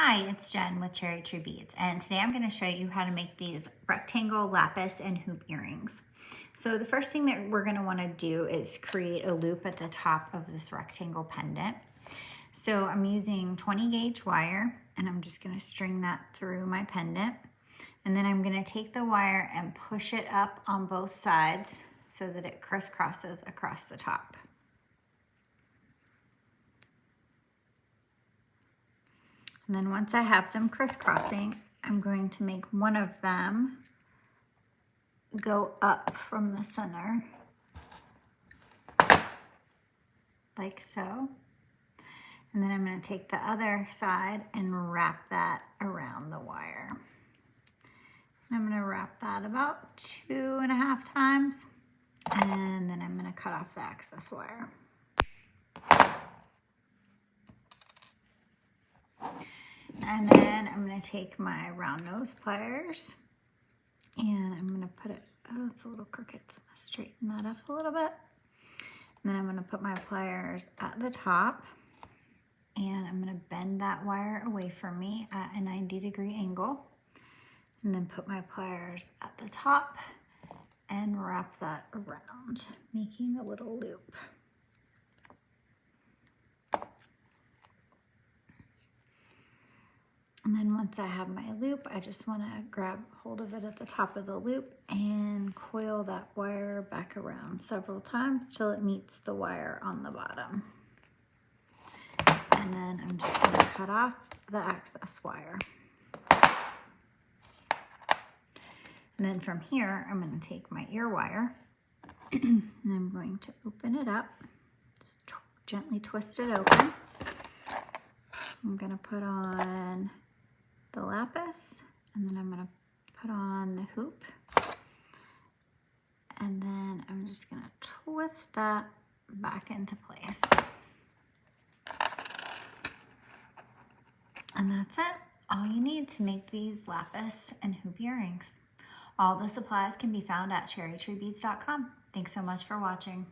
Hi, it's Jen with Cherry Tree Beads, and today I'm going to show you how to make these rectangle lapis and hoop earrings. So the first thing that we're going to want to do is create a loop at the top of this rectangle pendant. So I'm using 20 gauge wire, and I'm just going to string that through my pendant. And then I'm going to take the wire and push it up on both sides so that it crisscrosses across the top. And then once I have them crisscrossing, I'm going to make one of them go up from the center, like so. And then I'm going to take the other side and wrap that around the wire. And I'm going to wrap that about 2.5 times. And then I'm going to cut off the excess wire. And then I'm going to take my round nose pliers and I'm going to put it, oh, it's a little crooked, so I'm going to straighten that up a little bit. And then I'm going to put my pliers at the top and I'm going to bend that wire away from me at a 90-degree angle. And then put my pliers at the top and wrap that around, making a little loop. And then once I have my loop, I just want to grab hold of it at the top of the loop and coil that wire back around several times till it meets the wire on the bottom. And then I'm just going to cut off the excess wire. And then from here, I'm going to take my ear wire and I'm going to open it up, just gently twist it open. I'm going to put on the lapis, and then I'm going to put on the hoop, and then I'm just going to twist that back into place. And that's it. All you need to make these lapis and hoop earrings. All the supplies can be found at cherrytreebeads.com. Thanks so much for watching.